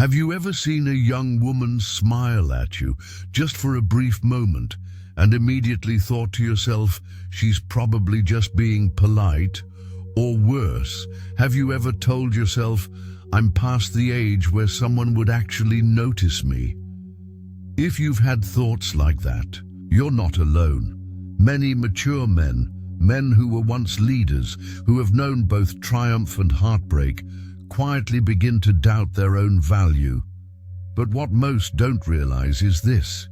Have you ever seen a young woman smile at you just for a brief moment and immediately thought to yourself, she's probably just being polite? Or worse, have you ever told yourself, I'm past the age where someone would actually notice me? If you've had thoughts like that, you're not alone. Many mature men who were once leaders, who have known both triumph and heartbreak, quietly begin to doubt their own value. But what most don't realize is this.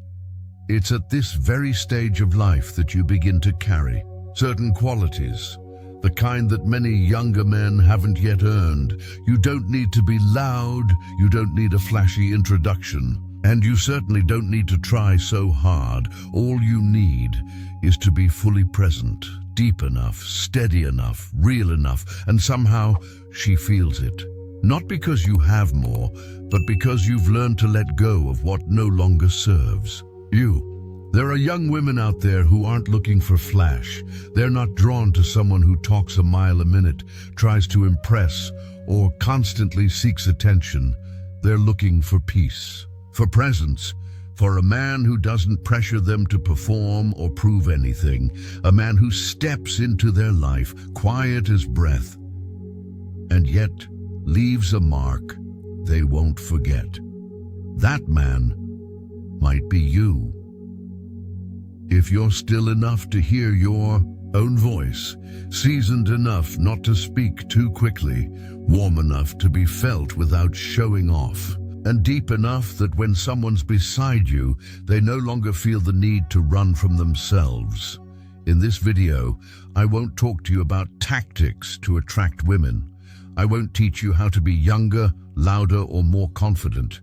It's at this very stage of life that you begin to carry certain qualities, the kind that many younger men haven't yet earned. You don't need to be loud, you don't need a flashy introduction, and you certainly don't need to try so hard. All you need is to be fully present, deep enough, steady enough, real enough, and somehow she feels it. Not because you have more, but because you've learned to let go of what no longer serves you. There are young women out there who aren't looking for flash. They're not drawn to someone who talks a mile a minute, tries to impress, or constantly seeks attention. They're looking for peace, for presence, for a man who doesn't pressure them to perform or prove anything, a man who steps into their life, quiet as breath, and yet leaves a mark they won't forget. That man might be you. If you're still enough to hear your own voice, seasoned enough not to speak too quickly, warm enough to be felt without showing off, and deep enough that when someone's beside you, they no longer feel the need to run from themselves. In this video, I won't talk to you about tactics to attract women. I won't teach you how to be younger, louder, or more confident.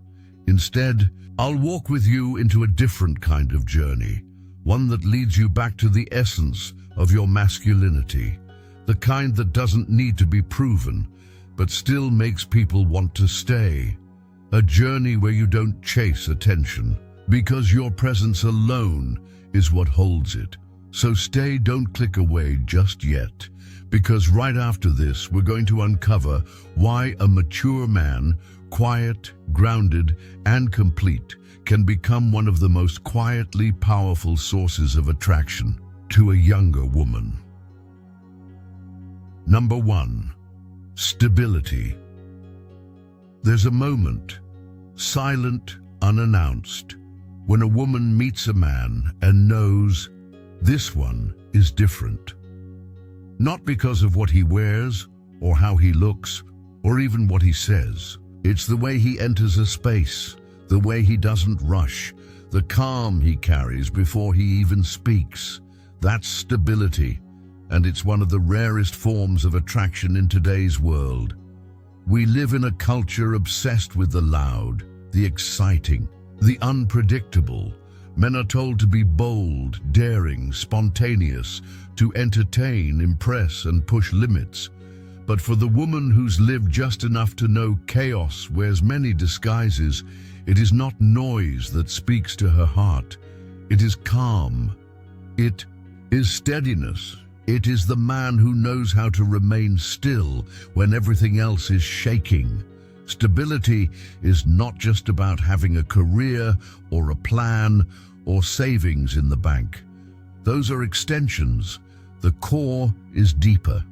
Instead, I'll walk with you into a different kind of journey, one that leads you back to the essence of your masculinity, the kind that doesn't need to be proven, but still makes people want to stay. A journey where you don't chase attention, because your presence alone is what holds it. So stay, don't click away just yet, because right after this, we're going to uncover why a mature man, quiet, grounded, and complete, can become one of the most quietly powerful sources of attraction to a younger woman. Number 1. Stability. There's a moment, silent, unannounced, when a woman meets a man and knows this one is different. Not because of what he wears, or how he looks, or even what he says. It's the way he enters a space, the way he doesn't rush, the calm he carries before he even speaks. That's stability, and it's one of the rarest forms of attraction in today's world. We live in a culture obsessed with the loud, the exciting, the unpredictable. Men are told to be bold, daring, spontaneous, to entertain, impress, and push limits. But for the woman who's lived just enough to know chaos wears many disguises, it is not noise that speaks to her heart. It is calm. It is steadiness. It is the man who knows how to remain still when everything else is shaking. Stability is not just about having a career or a plan or savings in the bank. Those are extensions. The core is deeper.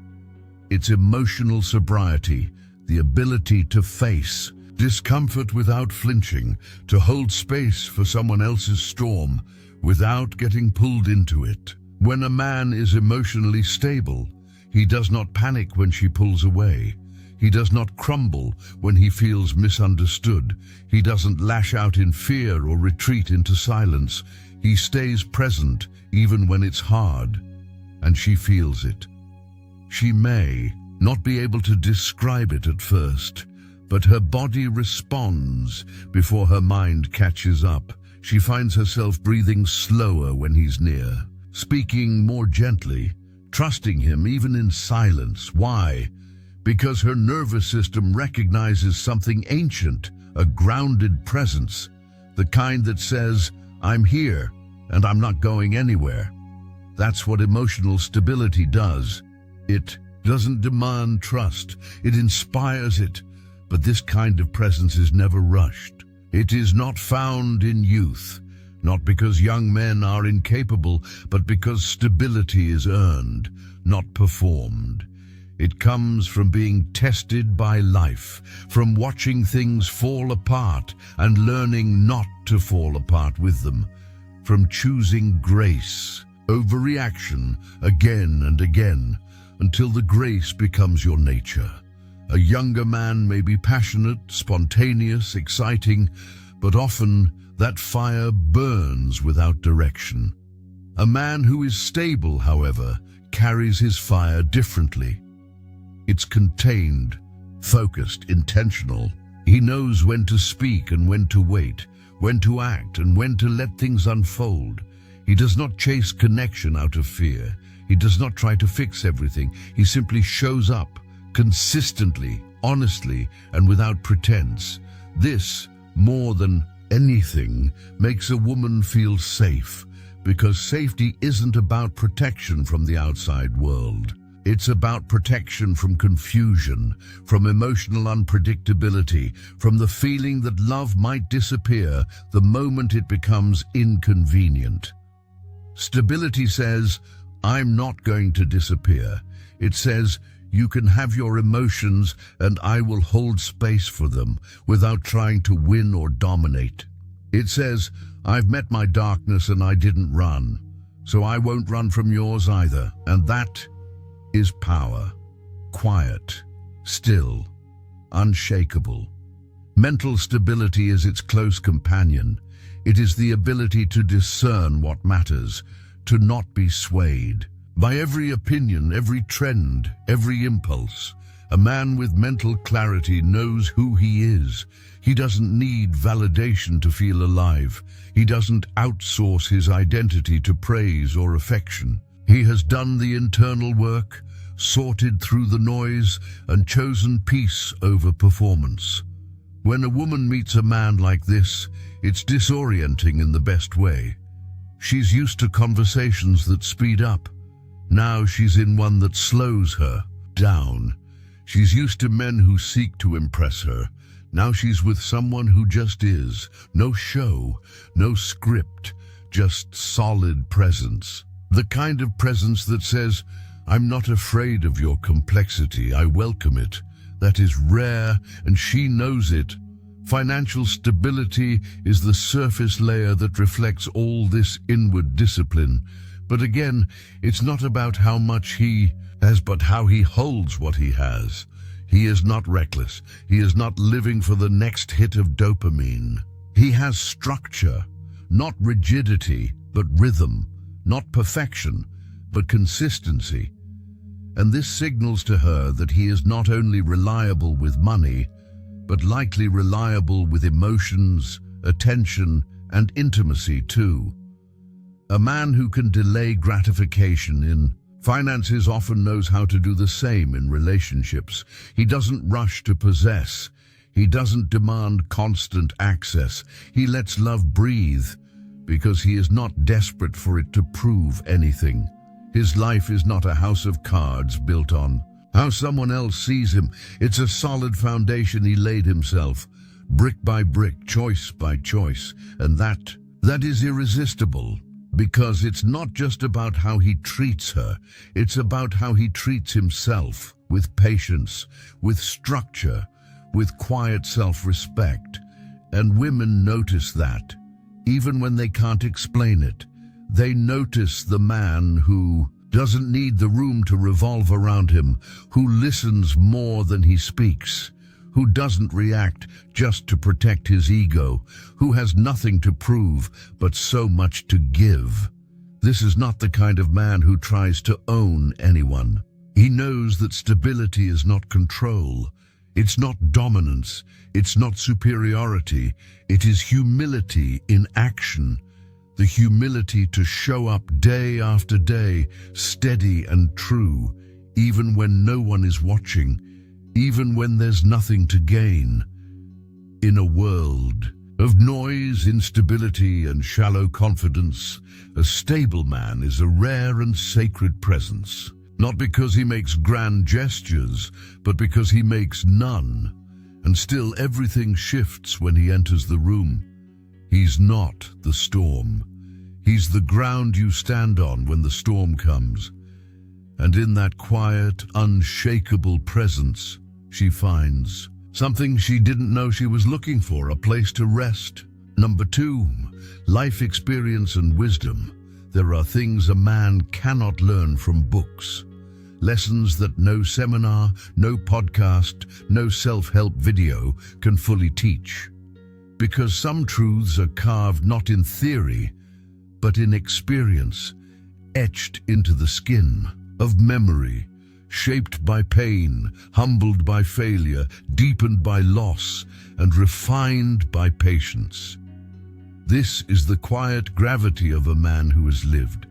It's emotional sobriety, the ability to face discomfort without flinching, to hold space for someone else's storm without getting pulled into it. When a man is emotionally stable, he does not panic when she pulls away. He does not crumble when he feels misunderstood. He doesn't lash out in fear or retreat into silence. He stays present even when it's hard, and she feels it. She may not be able to describe it at first, but her body responds before her mind catches up. She finds herself breathing slower when he's near, speaking more gently, trusting him even in silence. Why? Because her nervous system recognizes something ancient, a grounded presence, the kind that says, I'm here and I'm not going anywhere. That's what emotional stability does. It doesn't demand trust, it inspires it. But this kind of presence is never rushed. It is not found in youth, not because young men are incapable, but because stability is earned, not performed. It comes from being tested by life, from watching things fall apart and learning not to fall apart with them, from choosing grace over reaction again and again until the grace becomes your nature. A younger man may be passionate, spontaneous, exciting, but often that fire burns without direction. A man who is stable, however, carries his fire differently. It's contained, focused, intentional. He knows when to speak and when to wait, when to act and when to let things unfold. He does not chase connection out of fear. He does not try to fix everything. He simply shows up, consistently, honestly, and without pretense. This, more than anything, makes a woman feel safe, because safety isn't about protection from the outside world. It's about protection from confusion, from emotional unpredictability, from the feeling that love might disappear the moment it becomes inconvenient. Stability says, I'm not going to disappear. It says, you can have your emotions and I will hold space for them without trying to win or dominate. It says, I've met my darkness and I didn't run, so I won't run from yours either. And that is power. Quiet, still, unshakable. Mental stability is its close companion. It is the ability to discern what matters, to not be swayed by every opinion, every trend, every impulse. A man with mental clarity knows who he is. He doesn't need validation to feel alive. He doesn't outsource his identity to praise or affection. He has done the internal work, sorted through the noise, and chosen peace over performance. When a woman meets a man like this, it's disorienting in the best way. She's used to conversations that speed up. Now she's in one that slows her down. She's used to men who seek to impress her. Now she's with someone who just is. No show, no script, just solid presence. The kind of presence that says, I'm not afraid of your complexity, I welcome it. That is rare, and she knows it. Financial stability is the surface layer that reflects all this inward discipline. But again, it's not about how much he has, but how he holds what he has. He is not reckless. He is not living for the next hit of dopamine. He has structure, not rigidity, but rhythm, not perfection, but consistency. And this signals to her that he is not only reliable with money, but likely reliable with emotions, attention, and intimacy too. A man who can delay gratification in finances often knows how to do the same in relationships. He doesn't rush to possess. He doesn't demand constant access. He lets love breathe because he is not desperate for it to prove anything. His life is not a house of cards built on how someone else sees him. It's a solid foundation he laid himself, brick by brick, choice by choice. And that is irresistible. Because it's not just about how he treats her, it's about how he treats himself, with patience, with structure, with quiet self-respect. And women notice that, even when they can't explain it. They notice the man who doesn't need the room to revolve around him, who listens more than he speaks, who doesn't react just to protect his ego, who has nothing to prove but so much to give. This is not the kind of man who tries to own anyone. He knows that stability is not control. It's not dominance. It's not superiority. It is humility in action. The humility to show up day after day, steady and true, even when no one is watching, even when there's nothing to gain. In a world of noise, instability, and shallow confidence, a stable man is a rare and sacred presence. Not because he makes grand gestures, but because he makes none. And still everything shifts when he enters the room. He's not the storm. He's the ground you stand on when the storm comes. And in that quiet, unshakable presence, she finds something she didn't know she was looking for, a place to rest. Number 2, life experience and wisdom. There are things a man cannot learn from books. Lessons that no seminar, no podcast, no self-help video can fully teach. Because some truths are carved not in theory, but in experience, etched into the skin of memory, shaped by pain, humbled by failure, deepened by loss, and refined by patience. This is the quiet gravity of a man who has lived.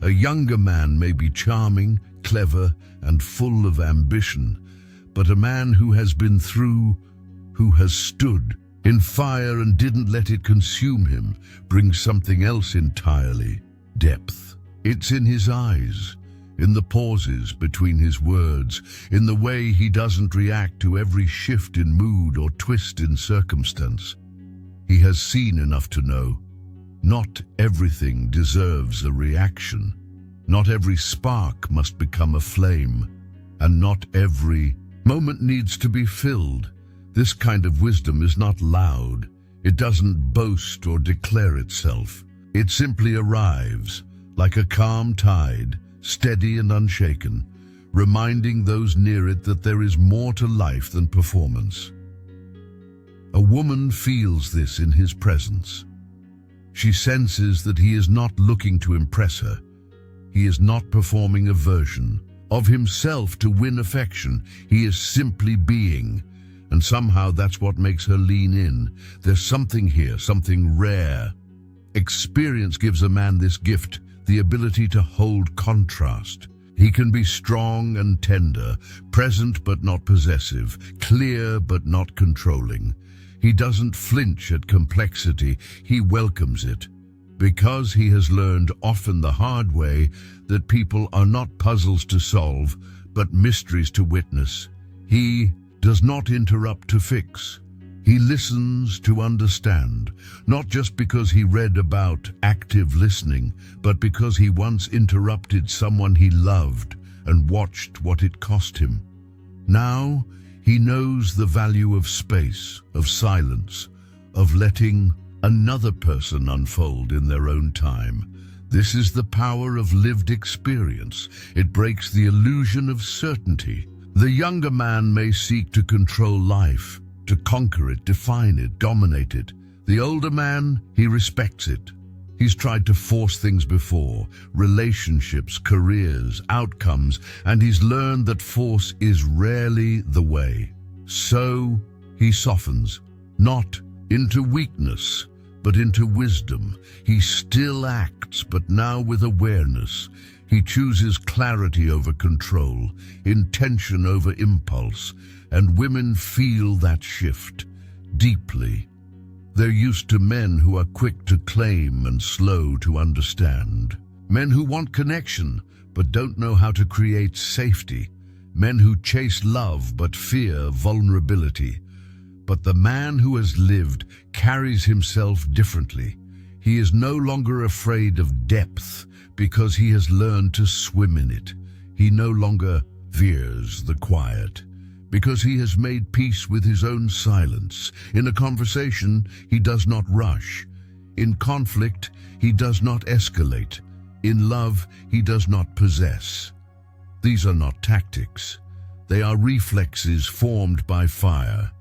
A younger man may be charming, clever, and full of ambition, but a man who has been through, who has stood in fire and didn't let it consume him, brings something else entirely: depth. It's in his eyes, in the pauses between his words, in the way he doesn't react to every shift in mood or twist in circumstance. He has seen enough to know not everything deserves a reaction. Not every spark must become a flame, and not every moment needs to be filled. This kind of wisdom is not loud. It doesn't boast or declare itself. It simply arrives, like a calm tide, steady and unshaken, reminding those near it that there is more to life than performance. A woman feels this in his presence. She senses that he is not looking to impress her. He is not performing a version of himself to win affection. He is simply being. And somehow that's what makes her lean in. There's something here, something rare. Experience gives a man this gift, the ability to hold contrast. He can be strong and tender, present but not possessive, clear but not controlling. He doesn't flinch at complexity, he welcomes it. Because he has learned, often the hard way, that people are not puzzles to solve, but mysteries to witness. He does not interrupt to fix. He listens to understand, not just because he read about active listening, but because he once interrupted someone he loved and watched what it cost him. Now, he knows the value of space, of silence, of letting another person unfold in their own time. This is the power of lived experience. It breaks the illusion of certainty. The younger man may seek to control life, to conquer it, define it, dominate it. The older man, he respects it. He's tried to force things before, relationships, careers, outcomes, and he's learned that force is rarely the way. So he softens, not into weakness, but into wisdom. He still acts, but now with awareness. He chooses clarity over control, intention over impulse, and women feel that shift deeply. They're used to men who are quick to claim and slow to understand. Men who want connection, but don't know how to create safety. Men who chase love, but fear vulnerability. But the man who has lived carries himself differently. He is no longer afraid of depth because he has learned to swim in it. He no longer fears the quiet because he has made peace with his own silence. In a conversation, he does not rush. In conflict, he does not escalate. In love, he does not possess. These are not tactics. They are reflexes formed by fire.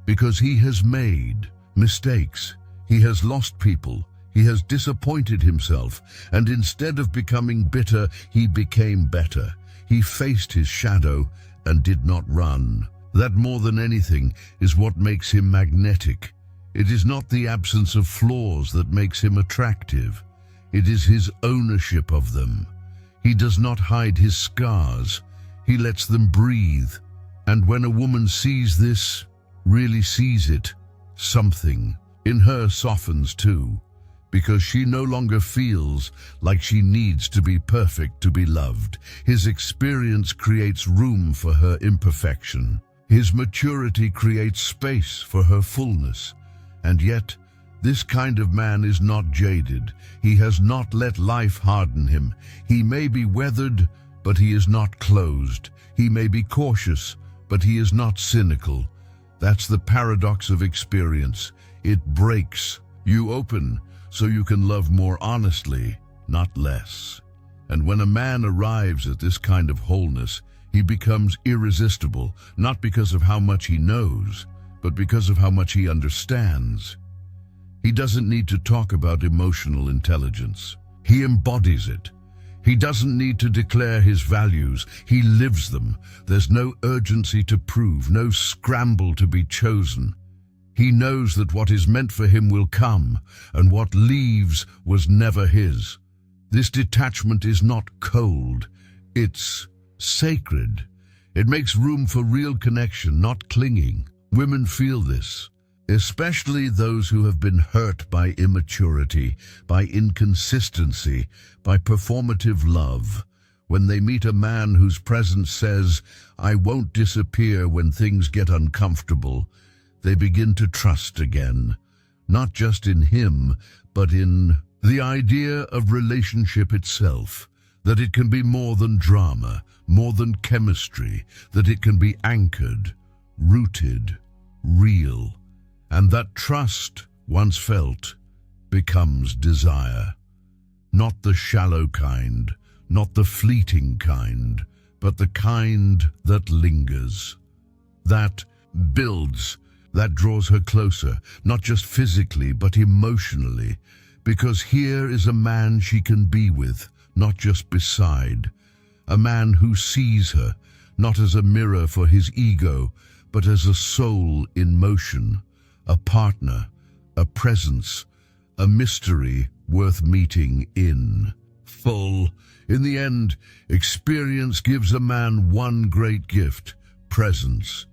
Because he has made mistakes, he has lost people, he has disappointed himself, and instead of becoming bitter, he became better. He faced his shadow and did not run. That, more than anything, is what makes him magnetic. It is not the absence of flaws that makes him attractive. It is his ownership of them. He does not hide his scars. He lets them breathe. And when a woman sees this, really sees it, something in her softens too, because she no longer feels like she needs to be perfect to be loved. His experience creates room for her imperfection. His maturity creates space for her fullness. And yet, this kind of man is not jaded. He has not let life harden him. He may be weathered, but he is not closed. He may be cautious, but he is not cynical. That's the paradox of experience. It breaks. You open so you can love more honestly, not less. And when a man arrives at this kind of wholeness, he becomes irresistible, not because of how much he knows, but because of how much he understands. He doesn't need to talk about emotional intelligence. He embodies it. He doesn't need to declare his values. He lives them. There's no urgency to prove, no scramble to be chosen. He knows that what is meant for him will come, and what leaves was never his. This detachment is not cold. It's sacred. It makes room for real connection, not clinging. Women feel this, especially those who have been hurt by immaturity, by inconsistency, by performative love. When they meet a man whose presence says, "I won't disappear when things get uncomfortable," they begin to trust again, not just in him, but in the idea of relationship itself, that it can be more than drama, more than chemistry, that it can be anchored, rooted, real, and that trust, once felt, becomes desire. Not the shallow kind, not the fleeting kind, but the kind that lingers, that builds, that draws her closer, not just physically, but emotionally, because here is a man she can be with, not just beside, a man who sees her, not as a mirror for his ego, but as a soul in motion, a partner, a presence, a mystery worth meeting in full. In the end, experience gives a man one great gift: presence.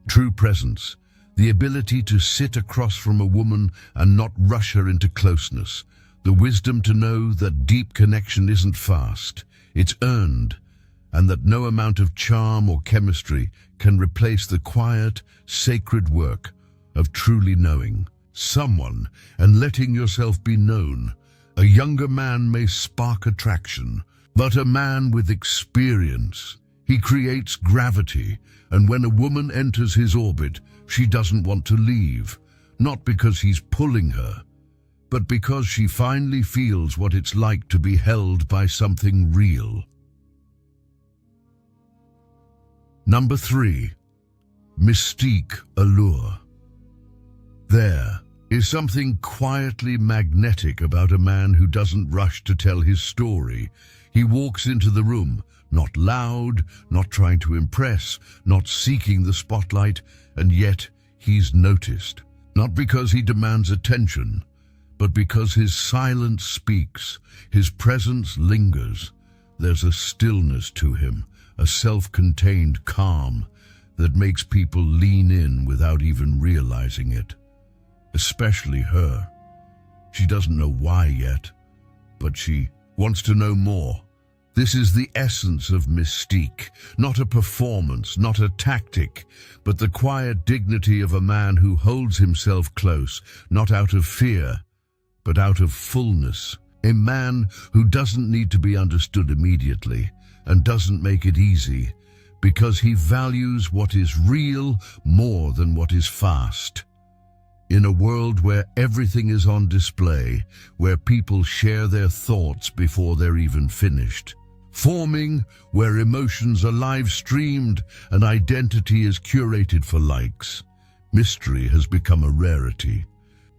True presence. The ability to sit across from a woman and not rush her into closeness. The wisdom to know that deep connection isn't fast, it's earned, and that no amount of charm or chemistry can replace the quiet, sacred work of truly knowing someone and letting yourself be known. A younger man may spark attraction, but a man with experience, he creates gravity, and when a woman enters his orbit, she doesn't want to leave, not because he's pulling her, but because she finally feels what it's like to be held by something real. Number 3. Mystique allure. There is something quietly magnetic about a man who doesn't rush to tell his story. He walks into the room, not loud, not trying to impress, not seeking the spotlight, and yet he's noticed. Not because he demands attention, but because his silence speaks, his presence lingers. There's a stillness to him, a self-contained calm that makes people lean in without even realizing it. Especially her. She doesn't know why yet, but she wants to know more. This is the essence of mystique, not a performance, not a tactic, but the quiet dignity of a man who holds himself close, not out of fear, but out of fullness. A man who doesn't need to be understood immediately and doesn't make it easy, because he values what is real more than what is fast. In a world where everything is on display, where people share their thoughts before they're even finished, forming where emotions are live-streamed and identity is curated for likes, mystery has become a rarity.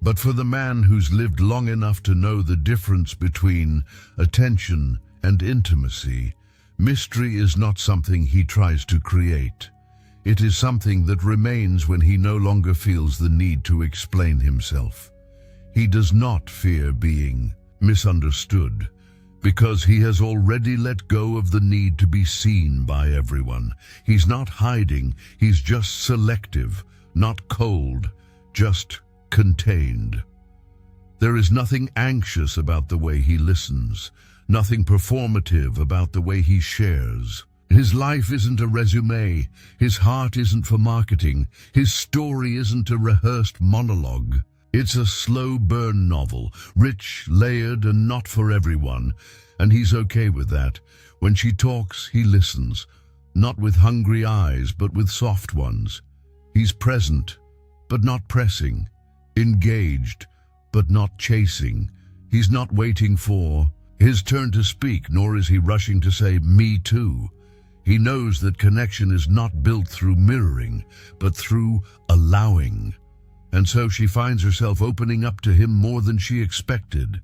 But for the man who's lived long enough to know the difference between attention and intimacy, mystery is not something he tries to create. It is something that remains when he no longer feels the need to explain himself. He does not fear being misunderstood, because he has already let go of the need to be seen by everyone. He's not hiding, he's just selective, not cold, just contained. There is nothing anxious about the way he listens, nothing performative about the way he shares. His life isn't a resume, his heart isn't for marketing, his story isn't a rehearsed monologue. It's a slow burn novel, rich, layered, and not for everyone, and he's okay with that. When she talks, he listens, not with hungry eyes, but with soft ones. He's present, but not pressing, engaged, but not chasing. He's not waiting for his turn to speak, nor is he rushing to say, "Me too." He knows that connection is not built through mirroring, but through allowing. And so she finds herself opening up to him more than she expected,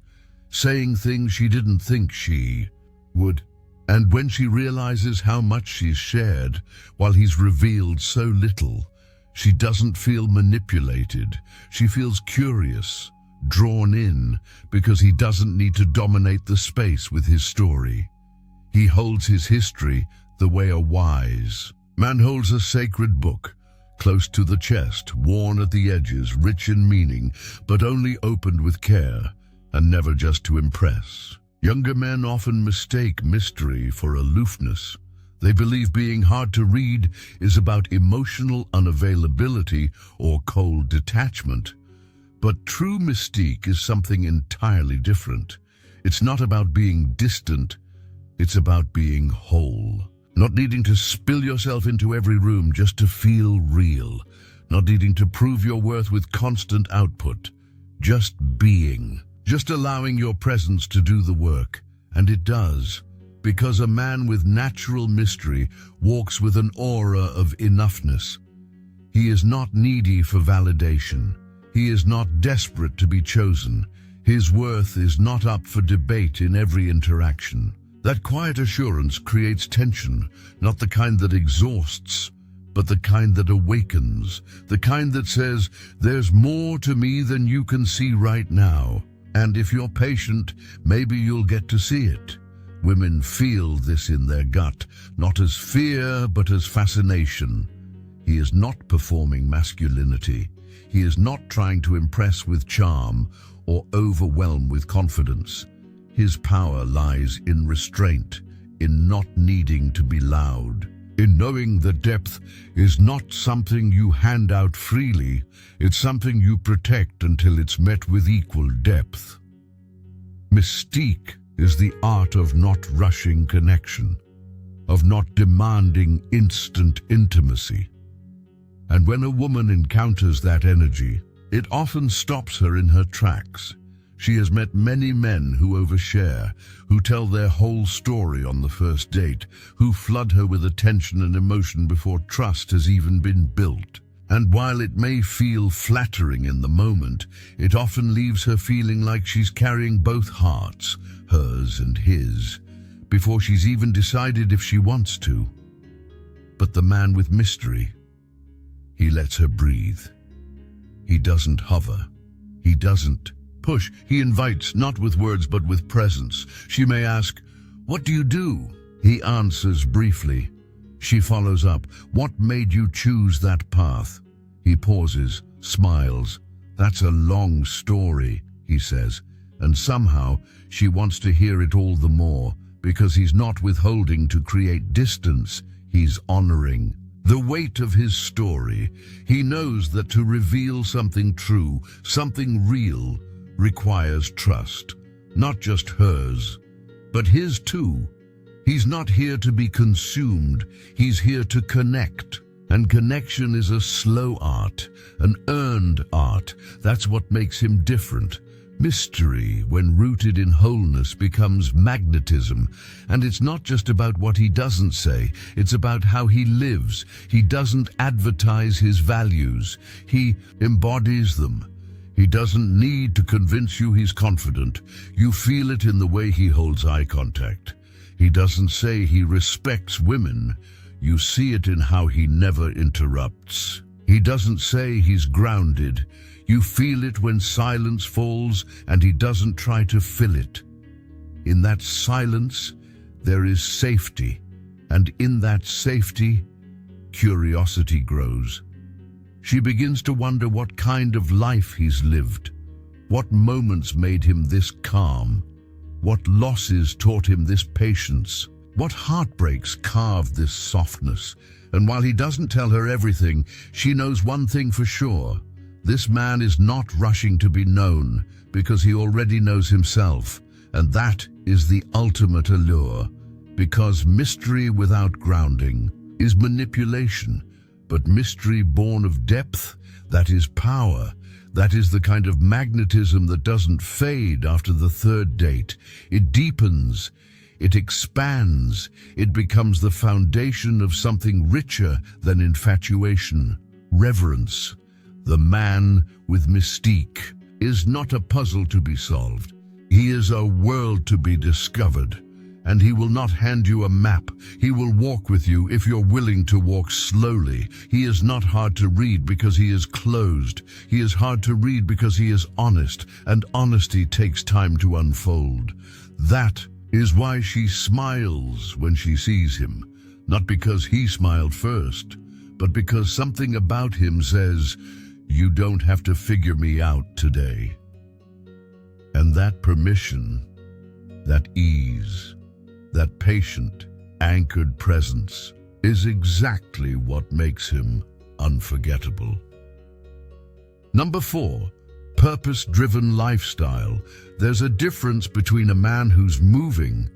saying things she didn't think she would. And when she realizes how much she's shared, while he's revealed so little, she doesn't feel manipulated. She feels curious, drawn in, because he doesn't need to dominate the space with his story. He holds his history the way a wise man holds a sacred book, close to the chest, worn at the edges, rich in meaning, but only opened with care, and never just to impress. Younger men often mistake mystery for aloofness. They believe being hard to read is about emotional unavailability or cold detachment. But true mystique is something entirely different. It's not about being distant, it's about being whole. Not needing to spill yourself into every room just to feel real. Not needing to prove your worth with constant output. Just being. Just allowing your presence to do the work. And it does. Because a man with natural mystery walks with an aura of enoughness. He is not needy for validation. He is not desperate to be chosen. His worth is not up for debate in every interaction. That quiet assurance creates tension, not the kind that exhausts, but the kind that awakens, the kind that says, "There's more to me than you can see right now. And if you're patient, maybe you'll get to see it." Women feel this in their gut, not as fear, but as fascination. He is not performing masculinity. He is not trying to impress with charm or overwhelm with confidence. His power lies in restraint, in not needing to be loud, in knowing that depth is not something you hand out freely, it's something you protect until it's met with equal depth. Mystique is the art of not rushing connection, of not demanding instant intimacy. And when a woman encounters that energy, it often stops her in her tracks. She has met many men who overshare, who tell their whole story on the first date, who flood her with attention and emotion before trust has even been built. And while it may feel flattering in the moment, it often leaves her feeling like she's carrying both hearts, hers and his, before she's even decided if she wants to. But the man with mystery, he lets her breathe. He doesn't hover. He doesn't push. He invites, not with words but with presence. She may ask, "What do you do?" He answers briefly. She follows up, "What made you choose that path?" He pauses, smiles. "That's a long story," he says, and somehow she wants to hear it all the more, because he's not withholding to create distance, he's honoring the weight of his story. He knows that to reveal something true, something real, requires trust, not just hers, but his too. He's not here to be consumed, he's here to connect. And connection is a slow art, an earned art. That's what makes him different. Mystery, when rooted in wholeness, becomes magnetism. And it's not just about what he doesn't say, it's about how he lives. He doesn't advertise his values, he embodies them. He doesn't need to convince you he's confident. You feel it in the way he holds eye contact. He doesn't say he respects women. You see it in how he never interrupts. He doesn't say he's grounded. You feel it when silence falls, and he doesn't try to fill it. In that silence, there is safety, and in that safety, curiosity grows. She begins to wonder what kind of life he's lived, what moments made him this calm, what losses taught him this patience. What heartbreaks carved this softness? And while he doesn't tell her everything, she knows one thing for sure. This man is not rushing to be known because he already knows himself. And that is the ultimate allure. Because mystery without grounding is manipulation. But mystery born of depth, that is power. That is the kind of magnetism that doesn't fade after the third date. It deepens. It expands. It becomes the foundation of something richer than infatuation. Reverence. The man with mystique is not a puzzle to be solved. He is a world to be discovered. And he will not hand you a map. He will walk with you if you're willing to walk slowly. He is not hard to read because he is closed. He is hard to read because he is honest, and honesty takes time to unfold. That is why she smiles when she sees him. Not because he smiled first, but because something about him says, "You don't have to figure me out today." And that permission, that ease, that patient, anchored presence is exactly what makes him unforgettable. Number 4, purpose-driven lifestyle. There's a difference between a man who's moving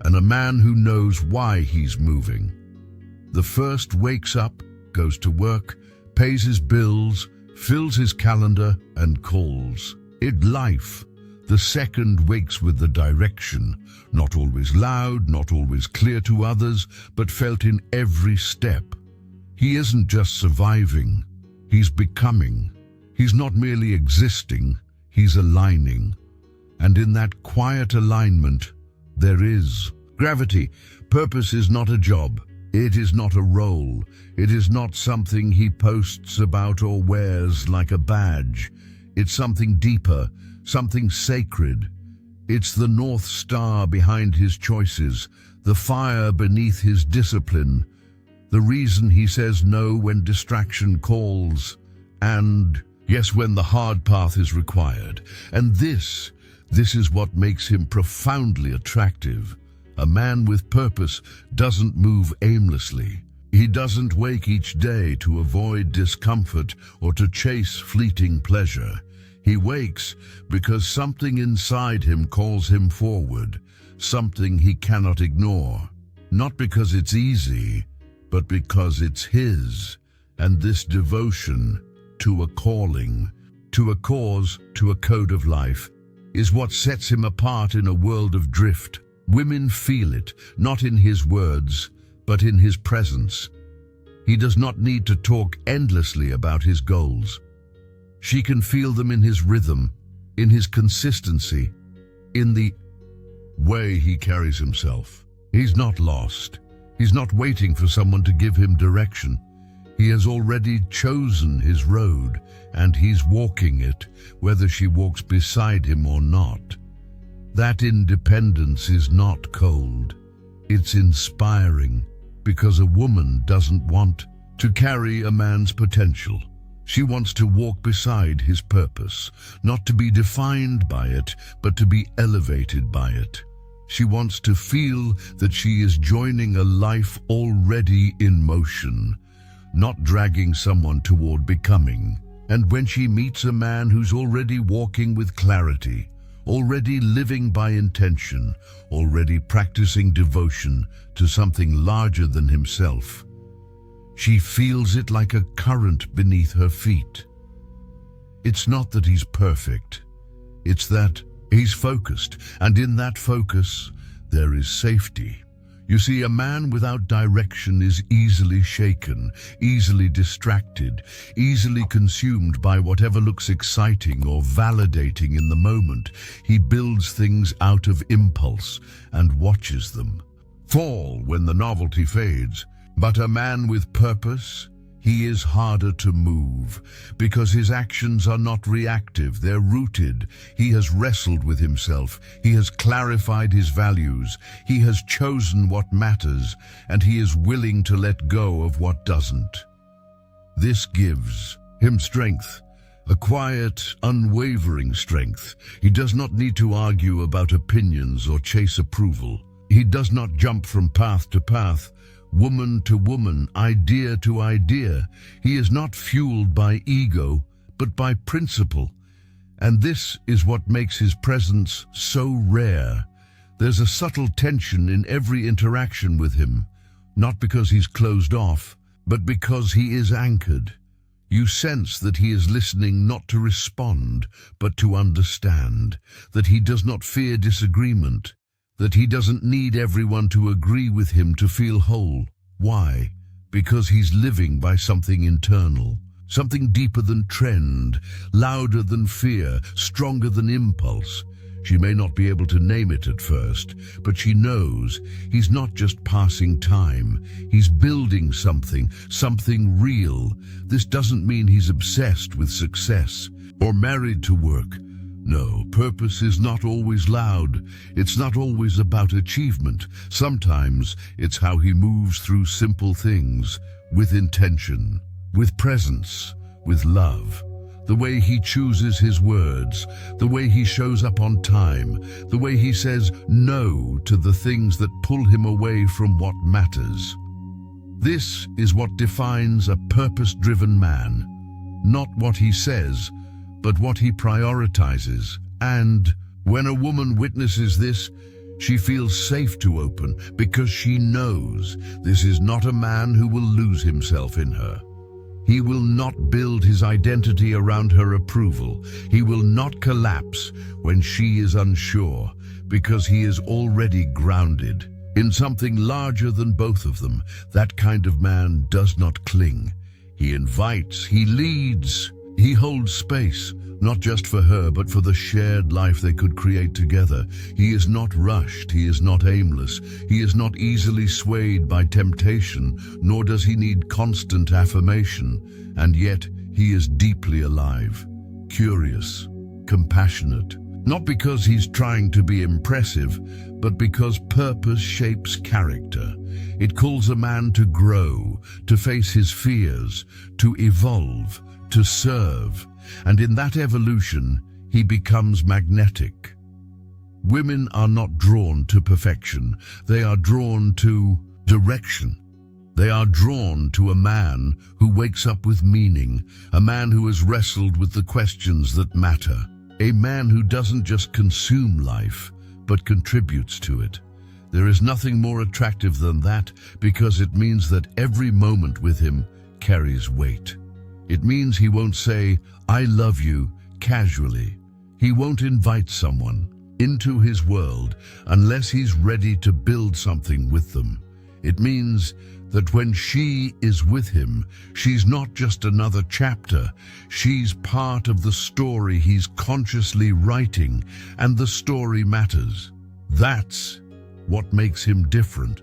and a man who knows why he's moving. The first wakes up, goes to work, pays his bills, fills his calendar, and calls it life. The second wakes with the direction, not always loud, not always clear to others, but felt in every step. He isn't just surviving, he's becoming. He's not merely existing, he's aligning. And in that quiet alignment, there is gravity. Purpose is not a job. It is not a role. It is not something he posts about or wears like a badge. It's something deeper, something sacred. It's the North Star behind his choices, the fire beneath his discipline, the reason he says no when distraction calls, and yes, when the hard path is required. And this is what makes him profoundly attractive. A man with purpose doesn't move aimlessly. He doesn't wake each day to avoid discomfort or to chase fleeting pleasure. He wakes because something inside him calls him forward, something he cannot ignore. Not because it's easy, but because it's his. And this devotion to a calling, to a cause, to a code of life, is what sets him apart in a world of drift. Women feel it, not in his words, but in his presence. He does not need to talk endlessly about his goals. She can feel them in his rhythm, in his consistency, in the way he carries himself. He's not lost. He's not waiting for someone to give him direction. He has already chosen his road, and he's walking it, whether she walks beside him or not. That independence is not cold. It's inspiring, because a woman doesn't want to carry a man's potential. She wants to walk beside his purpose, not to be defined by it, but to be elevated by it. She wants to feel that she is joining a life already in motion, not dragging someone toward becoming. And when she meets a man who's already walking with clarity, already living by intention, already practicing devotion to something larger than himself, she feels it like a current beneath her feet. It's not that he's perfect. It's that he's focused, and in that focus, there is safety. You see, a man without direction is easily shaken, easily distracted, easily consumed by whatever looks exciting or validating in the moment. He builds things out of impulse and watches them fall when the novelty fades. But a man with purpose, he is harder to move, because his actions are not reactive, they're rooted. He has wrestled with himself, he has clarified his values, he has chosen what matters, and he is willing to let go of what doesn't. This gives him strength, a quiet, unwavering strength. He does not need to argue about opinions or chase approval. He does not jump from path to path, woman to woman, idea to idea. He is not fueled by ego, but by principle. And this is what makes his presence so rare. There's a subtle tension in every interaction with him, not because he's closed off, but because he is anchored. You sense that he is listening not to respond, but to understand, that he does not fear disagreement, that he doesn't need everyone to agree with him to feel whole. Why? Because he's living by something internal, something deeper than trend, louder than fear, stronger than impulse. She may not be able to name it at first, but she knows he's not just passing time. He's building something real. This doesn't mean he's obsessed with success or married to work. No, purpose is not always loud. It's not always about achievement. Sometimes it's how he moves through simple things, with intention, with presence, with love. The way he chooses his words, the way he shows up on time, the way he says no to the things that pull him away from what matters. This is what defines a purpose-driven man. Not what he says, but what he prioritizes. And when a woman witnesses this, she feels safe to open because she knows this is not a man who will lose himself in her. He will not build his identity around her approval. He will not collapse when she is unsure, because he is already grounded in something larger than both of them. That kind of man does not cling. He invites, he leads, he holds space, not just for her, but for the shared life they could create together. He is not rushed, he is not aimless, he is not easily swayed by temptation, nor does he need constant affirmation. And yet, he is deeply alive, curious, compassionate. Not because he's trying to be impressive, but because purpose shapes character. It calls a man to grow, to face his fears, to evolve, to serve. And in that evolution, he becomes magnetic. Women are not drawn to perfection. They are drawn to direction. They are drawn to a man who wakes up with meaning, a man who has wrestled with the questions that matter, a man who doesn't just consume life, but contributes to it. There is nothing more attractive than that, because it means that every moment with him carries weight. It means he won't say, "I love you," casually. He won't invite someone into his world unless he's ready to build something with them. It means that when she is with him, she's not just another chapter. She's part of the story he's consciously writing, and the story matters. That's what makes him different.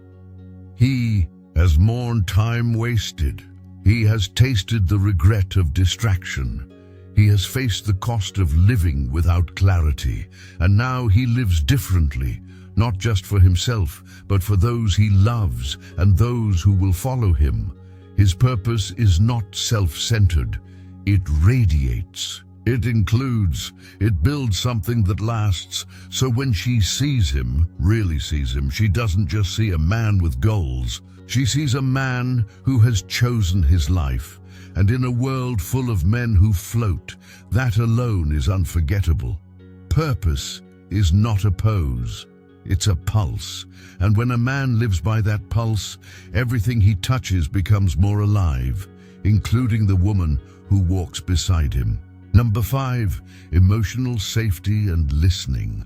He has mourned time wasted. He has tasted the regret of distraction. He has faced the cost of living without clarity, and now he lives differently, not just for himself, but for those he loves and those who will follow him. His purpose is not self-centered. It radiates. It includes. It builds something that lasts. So when she sees him, really sees him, she doesn't just see a man with goals. She sees a man who has chosen his life, and in a world full of men who float, that alone is unforgettable. Purpose is not a pose, it's a pulse, and when a man lives by that pulse, everything he touches becomes more alive, including the woman who walks beside him. Number 5, emotional safety and listening.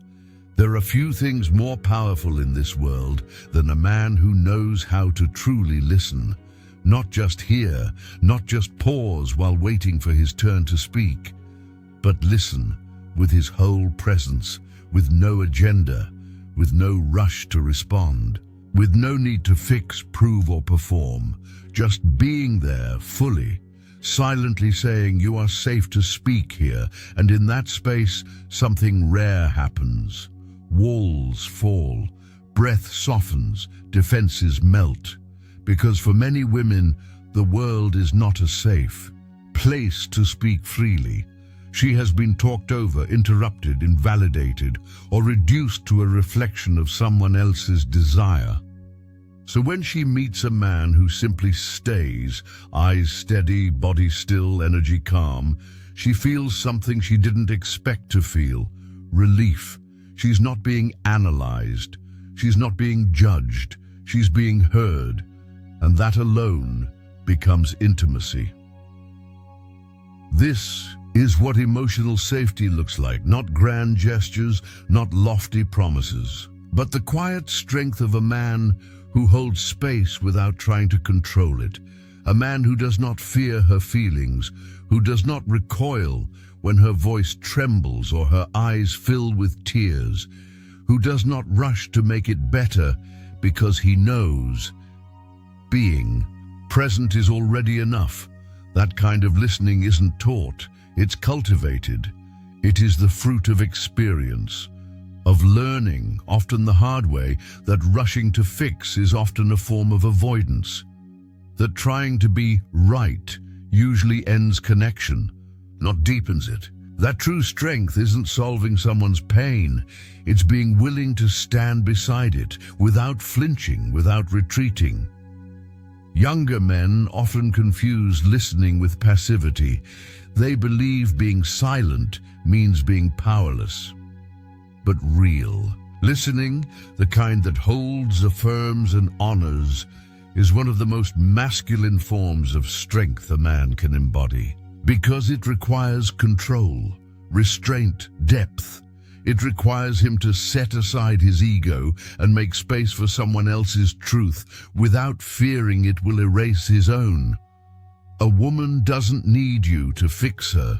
There are few things more powerful in this world than a man who knows how to truly listen. Not just hear, not just pause while waiting for his turn to speak, but listen with his whole presence, with no agenda, with no rush to respond, with no need to fix, prove, or perform, just being there fully, silently saying, "You are safe to speak here," and in that space, something rare happens. Walls fall, breath softens, defenses melt. Because for many women, the world is not a safe place to speak freely. She has been talked over, interrupted, invalidated, or reduced to a reflection of someone else's desire. So when she meets a man who simply stays, eyes steady, body still, energy calm, she feels something she didn't expect to feel: relief. She's not being analyzed. She's not being judged. She's being heard. And that alone becomes intimacy. This is what emotional safety looks like. Not grand gestures, not lofty promises, but the quiet strength of a man who holds space without trying to control it. A man who does not fear her feelings, who does not recoil when her voice trembles or her eyes fill with tears, who does not rush to make it better because he knows being present is already enough. That kind of listening isn't taught, it's cultivated. It is the fruit of experience, of learning, often the hard way, that rushing to fix is often a form of avoidance, that trying to be right usually ends connection, not deepens it. That true strength isn't solving someone's pain, it's being willing to stand beside it, without flinching, without retreating. Younger men often confuse listening with passivity. They believe being silent means being powerless. But real listening, the kind that holds, affirms, and honors, is one of the most masculine forms of strength a man can embody. Because it requires control, restraint, depth. It requires him to set aside his ego and make space for someone else's truth without fearing it will erase his own. A woman doesn't need you to fix her.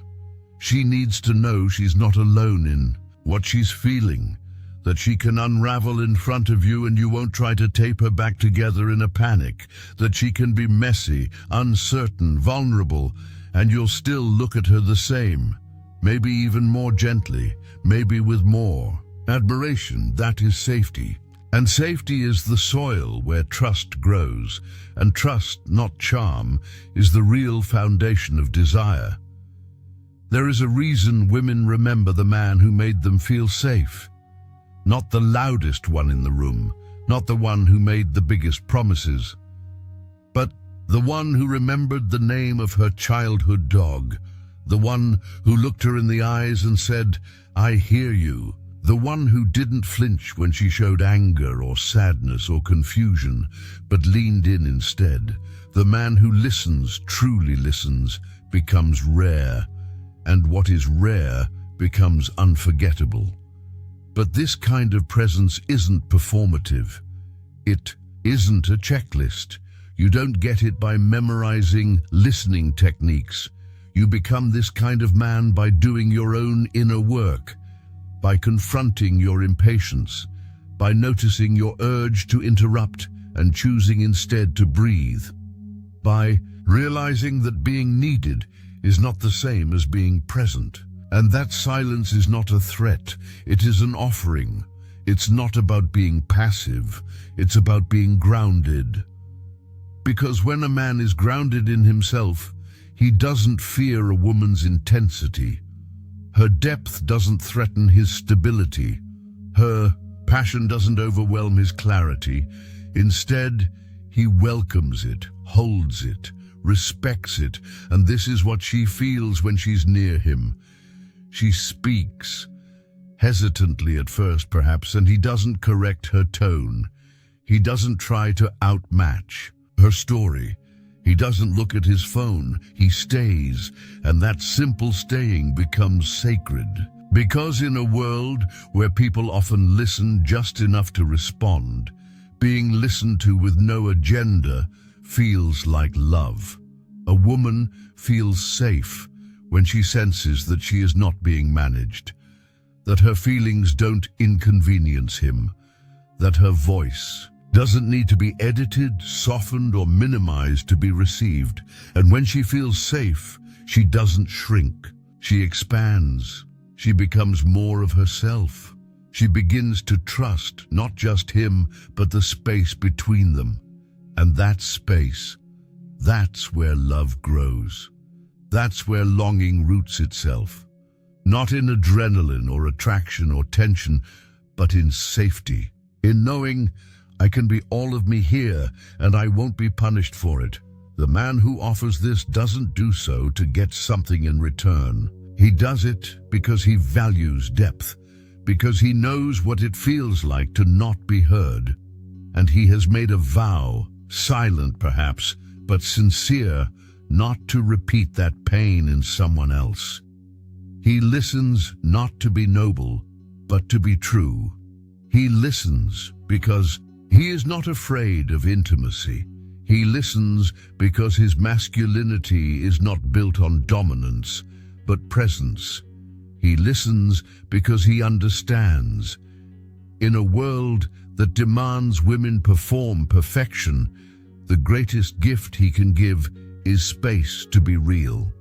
She needs to know she's not alone in what she's feeling, that she can unravel in front of you and you won't try to tape her back together in a panic, that she can be messy, uncertain, vulnerable, and you'll still look at her the same, maybe even more gently, maybe with more admiration. That is safety. And safety is the soil where trust grows, and trust, not charm, is the real foundation of desire. There is a reason women remember the man who made them feel safe. Not the loudest one in the room, not the one who made the biggest promises, but the one who remembered the name of her childhood dog, the one who looked her in the eyes and said, "I hear you," the one who didn't flinch when she showed anger or sadness or confusion, but leaned in instead. The man who listens, truly listens, becomes rare, and what is rare becomes unforgettable. But this kind of presence isn't performative. It isn't a checklist. You don't get it by memorizing listening techniques. You become this kind of man by doing your own inner work, by confronting your impatience, by noticing your urge to interrupt and choosing instead to breathe, by realizing that being needed is not the same as being present, and that silence is not a threat, it is an offering. It's not about being passive, it's about being grounded. Because when a man is grounded in himself, he doesn't fear a woman's intensity. Her depth doesn't threaten his stability. Her passion doesn't overwhelm his clarity. Instead, he welcomes it, holds it, respects it, and this is what she feels when she's near him. She speaks, hesitantly at first perhaps, and he doesn't correct her tone. He doesn't try to outmatch her story. He doesn't look at his phone. He stays, and that simple staying becomes sacred. Because in a world where people often listen just enough to respond, being listened to with no agenda feels like love. A woman feels safe when she senses that she is not being managed, that her feelings don't inconvenience him, that her voice doesn't need to be edited, softened, or minimized to be received. And when she feels safe, she doesn't shrink. She expands. She becomes more of herself. She begins to trust not just him, but the space between them. And that space, that's where love grows. That's where longing roots itself. Not in adrenaline or attraction or tension, but in safety. In knowing, I can be all of me here and I won't be punished for it. The man who offers this doesn't do so to get something in return. He does it because he values depth, because he knows what it feels like to not be heard. And he has made a vow, silent perhaps, but sincere, not to repeat that pain in someone else. He listens not to be noble, but to be true. He listens because he is not afraid of intimacy. He listens because his masculinity is not built on dominance, but presence. He listens because he understands. In a world that demands women perform perfection, the greatest gift he can give is space to be real.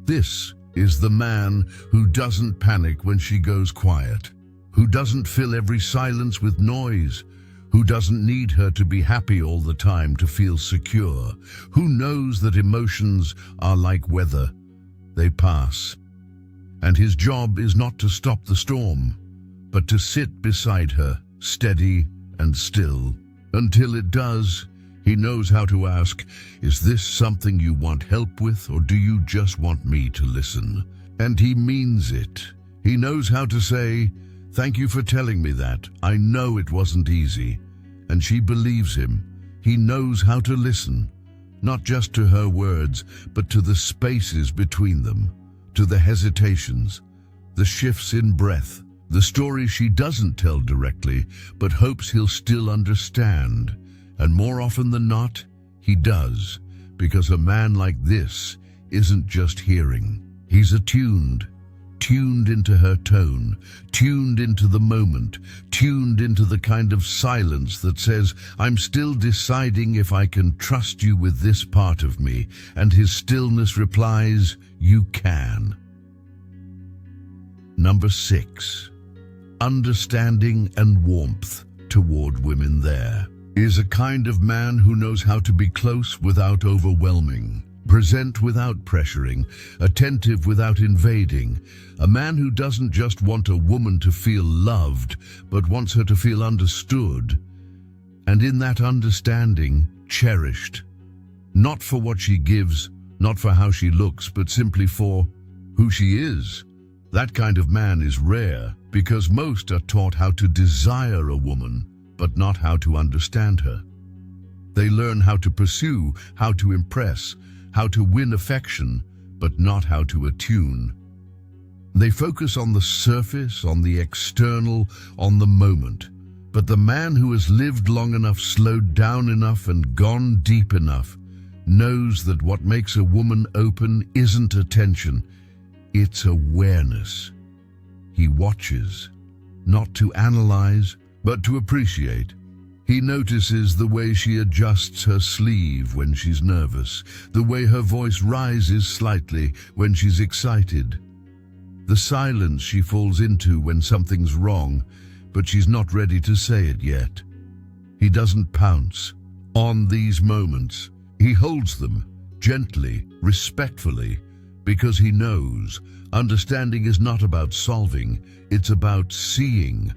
This is the man who doesn't panic when she goes quiet, who doesn't fill every silence with noise, who doesn't need her to be happy all the time to feel secure, who knows that emotions are like weather, they pass. And his job is not to stop the storm, but to sit beside her, steady and still. Until it does, he knows how to ask, is this something you want help with, or do you just want me to listen? And he means it. He knows how to say, thank you for telling me that. I know it wasn't easy. And she believes him. He knows how to listen, not just to her words, but to the spaces between them, to the hesitations, the shifts in breath, the story she doesn't tell directly, but hopes he'll still understand. And more often than not, he does, because a man like this isn't just hearing. He's attuned. Tuned into her tone, tuned into the moment, tuned into the kind of silence that says, I'm still deciding if I can trust you with this part of me, and his stillness replies, you can. Number 6, understanding and warmth toward women. There is a kind of man who knows how to be close without overwhelming, present without pressuring, attentive without invading. A man who doesn't just want a woman to feel loved, but wants her to feel understood. And in that understanding, cherished. Not for what she gives, not for how she looks, but simply for who she is. That kind of man is rare, because most are taught how to desire a woman, but not how to understand her. They learn how to pursue, how to impress, how to win affection, but not how to attune. They focus on the surface, on the external, on the moment. But the man who has lived long enough, slowed down enough, and gone deep enough knows that what makes a woman open isn't attention, it's awareness. He watches, not to analyze, but to appreciate. He notices the way she adjusts her sleeve when she's nervous, the way her voice rises slightly when she's excited, the silence she falls into when something's wrong, but she's not ready to say it yet. He doesn't pounce on these moments. He holds them gently, respectfully, because he knows understanding is not about solving, it's about seeing.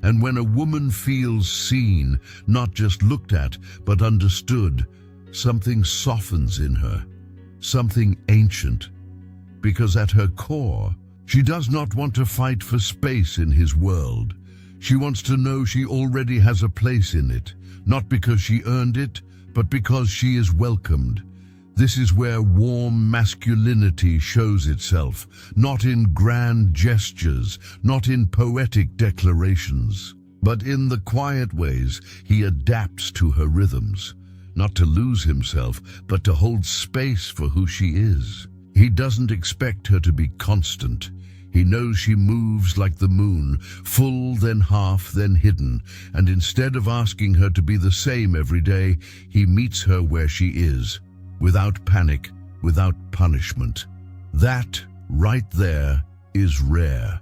And when a woman feels seen, not just looked at, but understood, something softens in her, something ancient. Because at her core, she does not want to fight for space in his world. She wants to know she already has a place in it, not because she earned it, but because she is welcomed. This is where warm masculinity shows itself, not in grand gestures, not in poetic declarations, but in the quiet ways he adapts to her rhythms, not to lose himself, but to hold space for who she is. He doesn't expect her to be constant. He knows she moves like the moon, full, then half, then hidden, and instead of asking her to be the same every day, he meets her where she is, without panic, without punishment. That, right there, is rare,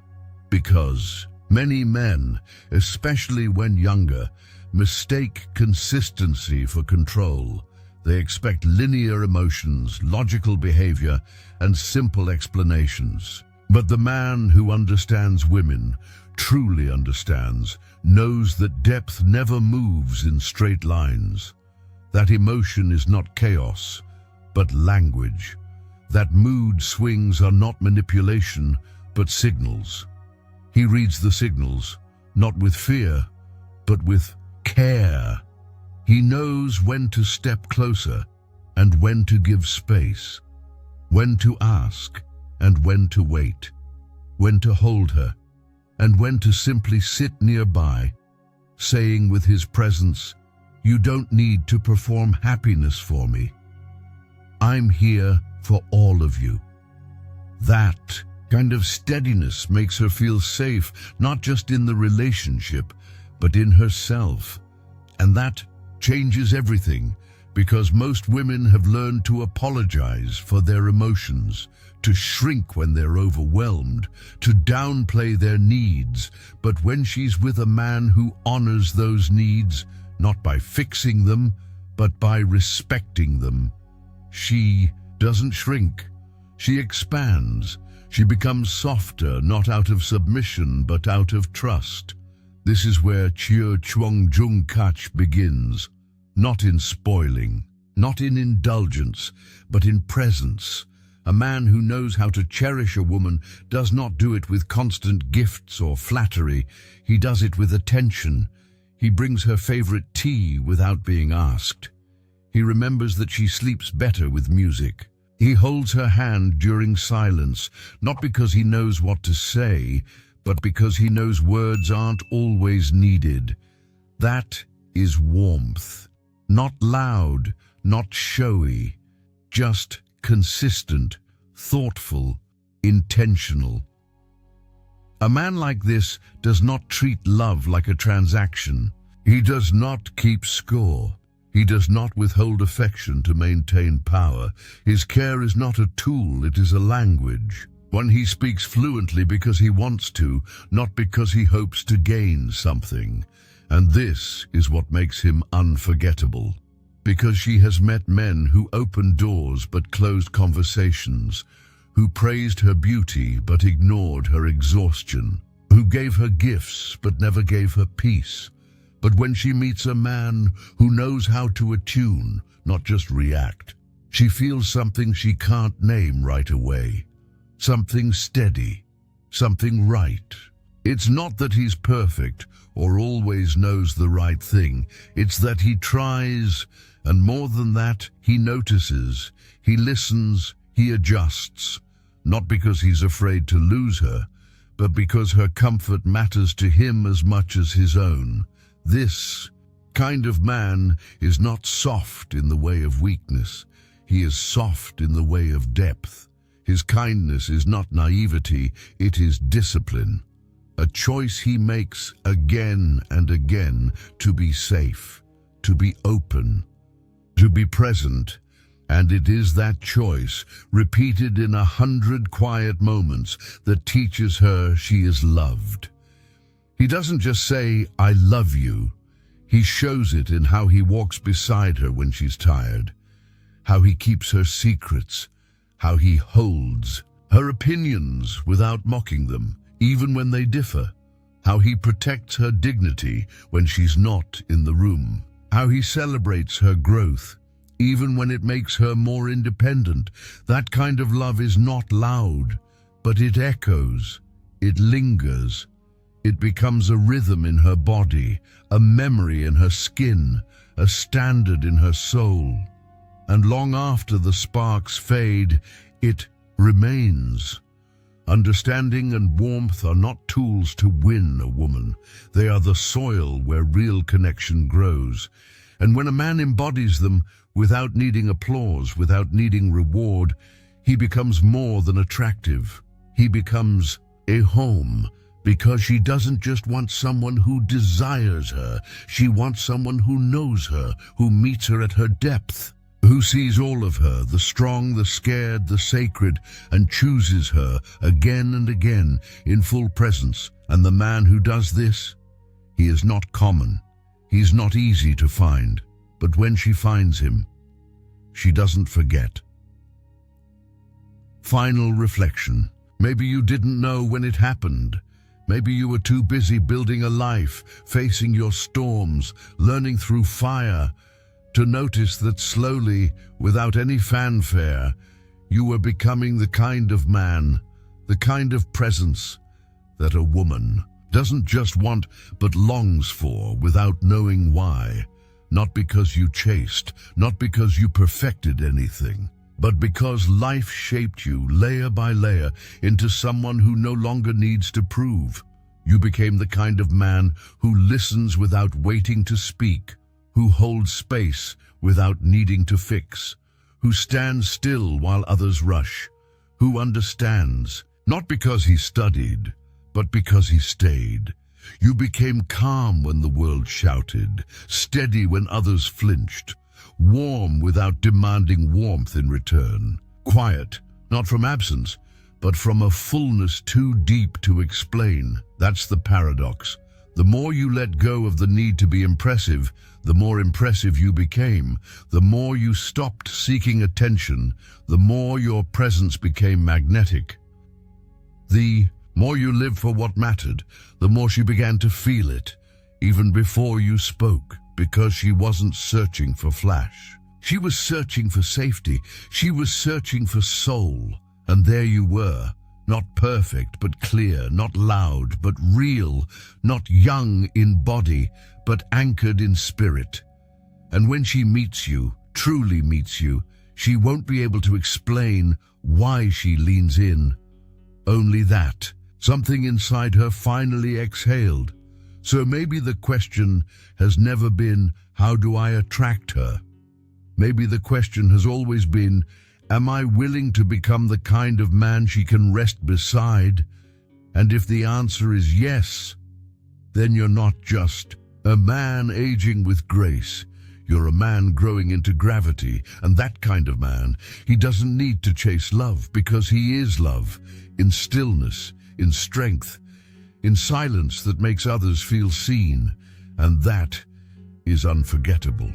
because many men, especially when younger, mistake consistency for control. They expect linear emotions, logical behavior, and simple explanations. But the man who understands women, truly understands, knows that depth never moves in straight lines. That emotion is not chaos, but language. That mood swings are not manipulation, but signals. He reads the signals, not with fear, but with care. He knows when to step closer and when to give space, when to ask and when to wait, when to hold her and when to simply sit nearby, saying with his presence, "You don't need to perform happiness for me. I'm here for all of you." That kind of steadiness makes her feel safe, not just in the relationship, but in herself. And that changes everything, because most women have learned to apologize for their emotions, to shrink when they're overwhelmed, to downplay their needs. But when she's with a man who honors those needs, not by fixing them, but by respecting them, she doesn't shrink. She expands. She becomes softer, not out of submission, but out of trust. This is where Chio Chuang Jung Kach begins, not in spoiling, not in indulgence, but in presence. A man who knows how to cherish a woman does not do it with constant gifts or flattery. He does it with attention. He brings her favorite tea without being asked. He remembers that she sleeps better with music. He holds her hand during silence, not because he knows what to say, but because he knows words aren't always needed. That is warmth. Not loud, not showy, just consistent, thoughtful, intentional. A man like this does not treat love like a transaction. He does not keep score. He does not withhold affection to maintain power. His care is not a tool, it is a language. One he speaks fluently because he wants to, not because he hopes to gain something. And this is what makes him unforgettable. Because she has met men who opened doors but closed conversations, who praised her beauty but ignored her exhaustion, who gave her gifts but never gave her peace. But when she meets a man who knows how to attune, not just react, she feels something she can't name right away. Something steady, something right. It's not that he's perfect or always knows the right thing. It's that he tries, and more than that, he notices, he listens, he adjusts. Not because he's afraid to lose her, but because her comfort matters to him as much as his own. This kind of man is not soft in the way of weakness. He is soft in the way of depth. His kindness is not naivety, it is discipline. A choice he makes again and again to be safe, to be open, to be present. And it is that choice, repeated in 100 quiet moments, that teaches her she is loved. He doesn't just say, "I love you." He shows it in how he walks beside her when she's tired, how he keeps her secrets, how he holds her opinions without mocking them, even when they differ, how he protects her dignity when she's not in the room, how he celebrates her growth, even when it makes her more independent. That kind of love is not loud, but it echoes, it lingers. It becomes a rhythm in her body, a memory in her skin, a standard in her soul. And long after the sparks fade, it remains. Understanding and warmth are not tools to win a woman. They are the soil where real connection grows. And when a man embodies them, without needing applause, without needing reward, he becomes more than attractive. He becomes a home. Because she doesn't just want someone who desires her, she wants someone who knows her, who meets her at her depth, who sees all of her, the strong, the scared, the sacred, and chooses her again and again in full presence. And the man who does this, he is not common. He is not easy to find. But when she finds him, she doesn't forget. Final reflection. Maybe you didn't know when it happened. Maybe you were too busy building a life, facing your storms, learning through fire, to notice that slowly, without any fanfare, you were becoming the kind of man, the kind of presence that a woman doesn't just want but longs for without knowing why. Not because you chased, not because you perfected anything, but because life shaped you layer by layer into someone who no longer needs to prove. You became the kind of man who listens without waiting to speak, who holds space without needing to fix, who stands still while others rush, who understands, not because he studied, but because he stayed. You became calm when the world shouted, steady when others flinched, warm without demanding warmth in return, quiet, not from absence, but from a fullness too deep to explain. That's the paradox. The more you let go of the need to be impressive, the more impressive you became. The more you stopped seeking attention, the more your presence became magnetic. The more you lived for what mattered, the more she began to feel it, even before you spoke, because she wasn't searching for flash. She was searching for safety. She was searching for soul. And there you were, not perfect but clear, not loud but real, not young in body but anchored in spirit. And when she meets you, truly meets you, she won't be able to explain why she leans in. Only that, something inside her finally exhaled. So maybe the question has never been, how do I attract her? Maybe the question has always been, am I willing to become the kind of man she can rest beside? And if the answer is yes, then you're not just a man aging with grace. You're a man growing into gravity, and that kind of man, he doesn't need to chase love because he is love, in stillness, in strength, in silence that makes others feel seen, and that is unforgettable.